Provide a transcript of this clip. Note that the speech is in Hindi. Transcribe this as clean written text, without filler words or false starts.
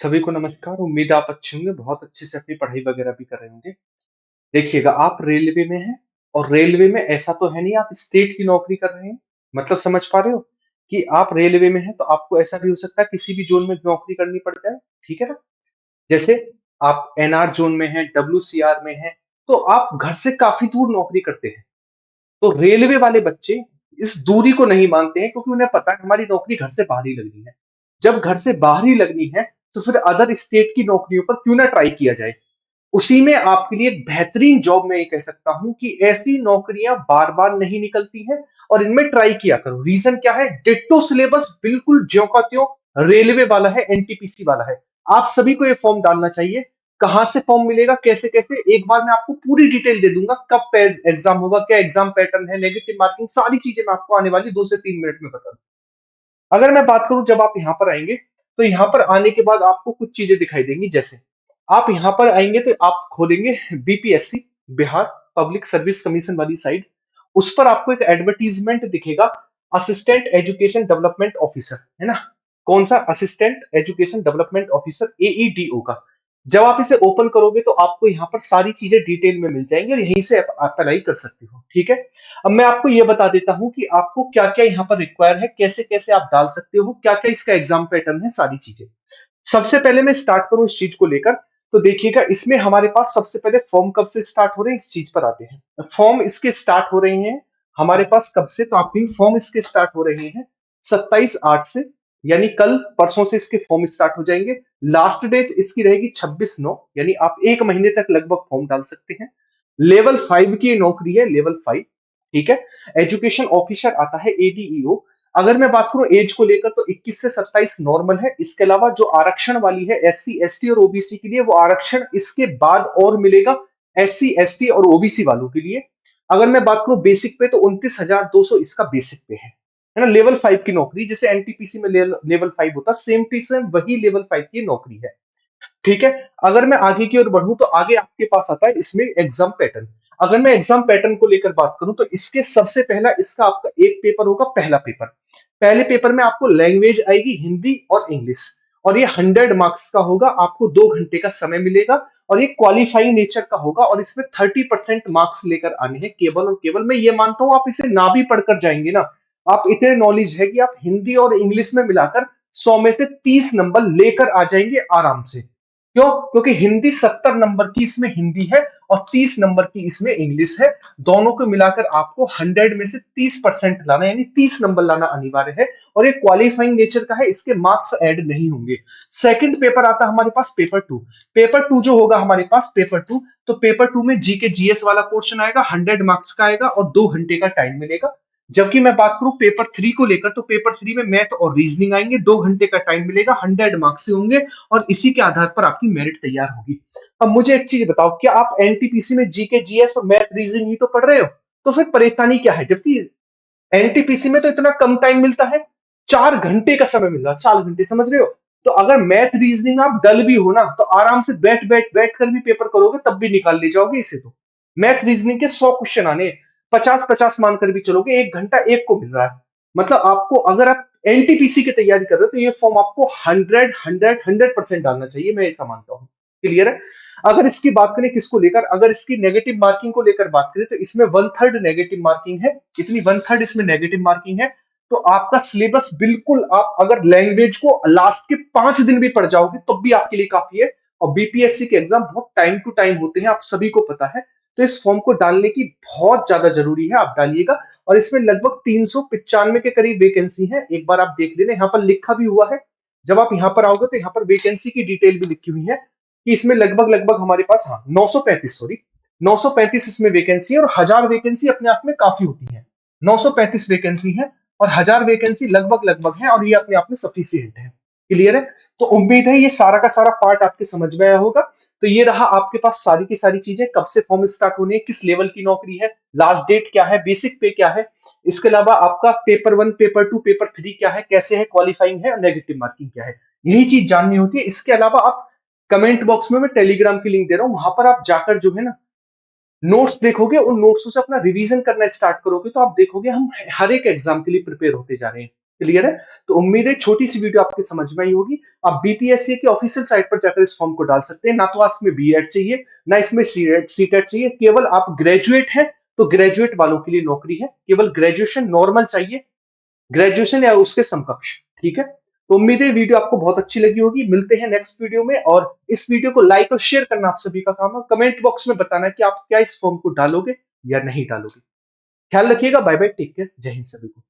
सभी को नमस्कार। उम्मीद आप अच्छे होंगे, बहुत अच्छे से अपनी पढ़ाई वगैरह भी कर रहे होंगे। देखिएगा, आप रेलवे में हैं और रेलवे में ऐसा तो है नहीं आप स्टेट की नौकरी कर रहे हैं। मतलब समझ पा रहे हो कि आप रेलवे में हैं तो आपको ऐसा भी हो सकता है किसी भी जोन में नौकरी करनी पड़ जाए। ठीक है ना? जैसे आप एनआर जोन में हैं, डब्ल्यूसीआर में हैं, तो आप घर से काफ़ी दूर नौकरी करते हैं। तो रेलवे वाले बच्चे इस दूरी को नहीं मानते हैं क्योंकि उन्हें पता है हमारी नौकरी घर से बाहर ही लगनी है। जब घर से बाहर ही लगनी है तो फिर अदर स्टेट की नौकरियों पर क्यों ना ट्राई किया जाए। उसी में आपके लिए एक बेहतरीन जॉब मैं ये कह सकता हूं कि ऐसी नौकरियां बार बार नहीं निकलती हैं और इनमें ट्राई किया करो। रीजन क्या है? डिट्टो सिलेबस बिल्कुल ज्यों का त्यों रेलवे वाला है, एनटीपीसी वाला है। आप सभी को ये फॉर्म डालना चाहिए। कहां से फॉर्म मिलेगा, कैसे कैसे, एक बार मैं आपको पूरी डिटेल दे दूंगा। कब पे एग्जाम होगा, क्या एग्जाम पैटर्न है, नेगेटिव मार्किंग, सारी चीजें मैं आपको आने वाली 2 से 3 मिनट में बता दूं। अगर मैं बात करूं जब आप यहाँ पर आएंगे तो यहाँ पर आने के बाद आपको कुछ चीजें दिखाई देंगी। जैसे आप यहाँ पर आएंगे तो आप खोलेंगे BPSC, Bihar public service commission वाली साइड। उस पर आपको एक एडवर्टीजमेंट दिखेगा, असिस्टेंट एजुकेशन डेवलपमेंट ऑफिसर, है ना? कौन सा? असिस्टेंट एजुकेशन डेवलपमेंट ऑफिसर, एईडीओ का। जब आप इसे ओपन करोगे तो आपको यहाँ पर सारी चीजें डिटेल में मिल जाएंगी और यहीं से आप अप्लाई कर सकते हो। ठीक है? अब मैं आपको ये बता देता हूं कि आपको क्या क्या यहाँ पर रिक्वायर है, कैसे कैसे आप डाल सकते हो, क्या क्या इसका एग्जाम पैटर्न है, सारी चीजें। सबसे पहले मैं स्टार्ट करूं इस चीज को लेकर, तो देखिएगा इसमें हमारे पास सबसे पहले फॉर्म कब से स्टार्ट हो रहे हैं, इस चीज पर आते हैं। फॉर्म इसके स्टार्ट हो रहे हैं हमारे पास कब से, तो आपके फॉर्म इसके स्टार्ट हो रहे हैं 27/8 से, यानी कल परसों से इसके फॉर्म स्टार्ट हो जाएंगे। लास्ट डेट इसकी रहेगी 26/9, यानी आप 1 महीने तक लगभग फॉर्म डाल सकते हैं। लेवल 5 की नौकरी है, लेवल 5। ठीक है? एजुकेशन ऑफिसर आता है, एडीईओ। अगर मैं बात करूं एज को लेकर तो 21 से 27 नॉर्मल है। इसके अलावा जो आरक्षण वाली है एससी एसटी और ओबीसी के लिए, वो आरक्षण इसके बाद और मिलेगा एससी एसटी और ओबीसी वालों के लिए। अगर मैं बात करूं बेसिक पे तो 29,200 इसका बेसिक पे है ना? लेवल 5 की नौकरी, जैसे एनटीपीसी में लेवल 5 होता, सेम टू सेम वही लेवल 5 की नौकरी है। ठीक है? अगर मैं आगे की ओर बढ़ूं तो आगे आपके पास आता है इसमें एग्जाम पैटर्न। अगर मैं एग्जाम पैटर्न को लेकर बात करूं तो इसके सबसे पहला इसका आपका एक पेपर होगा, पहला पेपर। पहले पेपर में आपको लैंग्वेज आएगी हिंदी और इंग्लिश, और ये 100 मार्क्स का होगा। आपको 2 घंटे का समय मिलेगा और ये क्वालिफाइंग नेचर का होगा और इसमें 30% मार्क्स लेकर आने हैं केवल और केवल। मैं ये मानता हूं आप इसे ना भी पढ़कर जाएंगे ना, आप इतने नॉलेज है कि आप हिंदी और इंग्लिश में मिलाकर 100 में से 30 नंबर लेकर आ जाएंगे आराम से। क्यों? क्योंकि हिंदी 70 नंबर की इसमें हिंदी है और 30 नंबर की इसमें इंग्लिश है। दोनों को मिलाकर आपको 100 में से 30% लाना, यानी 30 नंबर लाना अनिवार्य है। और ये क्वालिफाइंग नेचर का है, इसके मार्क्स ऐड नहीं होंगे। सेकंड पेपर आता है हमारे पास, पेपर टू। पेपर टू जो होगा हमारे पास, पेपर टू, तो पेपर टू में जीके जीएस वाला पोर्शन आएगा, 100 मार्क्स का आएगा और 2 घंटे का टाइम मिलेगा। जबकि मैं बात करूं पेपर थ्री को लेकर तो पेपर थ्री में मैथ और रीजनिंग आएंगे, 2 घंटे का टाइम मिलेगा, 100 मार्क्स से होंगे और इसी के आधार पर आपकी मेरिट तैयार होगी। अब मुझे एक चीज बताओ, क्या आप एनटीपीसी में जीके जीएस और मैथ रीजनिंग ही तो पढ़ रहे हो? तो फिर परेशानी क्या है? जबकि एनटीपीसी में तो इतना कम टाइम मिलता है, 4 घंटे का समय मिल रहा है, 4 घंटे, समझ रहे हो? तो अगर मैथ रीजनिंग आप डल भी हो ना तो आराम से बैठ बैठ बैठ कर भी पेपर करोगे तब भी निकाल ले जाओगे इसे। तो मैथ रीजनिंग के 100 क्वेश्चन आने, 50-50 मानकर भी चलोगे, 1 घंटा एक को मिल रहा है। मतलब आपको, अगर आप एनटीपीसी की तैयारी कर रहे हो तो ये फॉर्म आपको 100% डालना चाहिए, मैं ऐसा मानता हूँ। क्लियर है? अगर इसकी बात करें किसको लेकर, अगर इसकी नेगेटिव मार्किंग को लेकर बात करें तो इसमें 1/3 नेगेटिव मार्किंग है। इतनी 1/3 इसमें नेगेटिव मार्किंग है। तो आपका सिलेबस बिल्कुल, आप अगर लैंग्वेज को लास्ट के 5 दिन भी पढ़ जाओगे तब भी आपके लिए काफी है। और बीपीएससी के एग्जाम बहुत टाइम टू टाइम होते हैं, आप सभी को पता है। तो इस फॉर्म को डालने की बहुत ज्यादा जरूरी है, आप डालिएगा। और इसमें लगभग 395 के करीब वैकेंसी है, एक बार आप देख लेना, यहाँ पर लिखा भी हुआ है। जब आप यहाँ पर आओगे तो यहाँ पर वैकेंसी की डिटेल भी लिखी हुई है कि इसमें लगभग लगभग हमारे पास, हाँ, 935, सॉरी, 935 इसमें वैकेंसी है। और 1000 वैकेंसी अपने आप में काफी होती है। 935 वैकेंसी है और 1000 वैकेंसी लगभग लगभग है, और ये अपने आप में सफिशियंट है। क्लियर है? तो उम्मीद है ये सारा का सारा पार्ट आपके समझ में आया होगा। तो ये रहा आपके पास सारी की सारी चीजें, कब से फॉर्म स्टार्ट होने, किस लेवल की नौकरी है, लास्ट डेट क्या है, बेसिक पे क्या है, इसके अलावा आपका paper one, paper two, paper three क्या है, कैसे है, क्वालिफाइंग है और नेगेटिव मार्किंग क्या है, यही चीज जाननी होती है। इसके अलावा आप कमेंट बॉक्स में मैं टेलीग्राम की लिंक दे रहा हूं, वहां पर आप जाकर जो है ना नोट्स देखोगे, उन नोट्स से अपना रिवीजन करना स्टार्ट करोगे तो आप देखोगे हम हर एक एग्जाम के लिए प्रिपेयर होते जा रहे हैं। क्लियर है? तो उम्मीद है छोटी सी वीडियो आपके समझ में आई होगी। आप बीपीएससी की ऑफिशियल साइट पर जाकर इस फॉर्म को डाल सकते हैं। ना तो आप इसमें बीएड चाहिए, ना इसमें सीटेट चाहिए। केवल आप ग्रेजुएट हैं तो ग्रेजुएट वालों के लिए नौकरी है। केवल ग्रेजुएशन नॉर्मल चाहिए, ग्रेजुएशन या उसके समकक्ष। ठीक है? तो उम्मीद है वीडियो आपको बहुत अच्छी लगी होगी। मिलते हैं नेक्स्ट वीडियो में, और इस वीडियो को लाइक और शेयर करना आप सभी का काम है। कमेंट बॉक्स में बताना कि आप क्या इस फॉर्म को डालोगे या नहीं डालोगे। ख्याल रखिएगा। बाय बाय, टेक केयर, जय हिंद सभी को।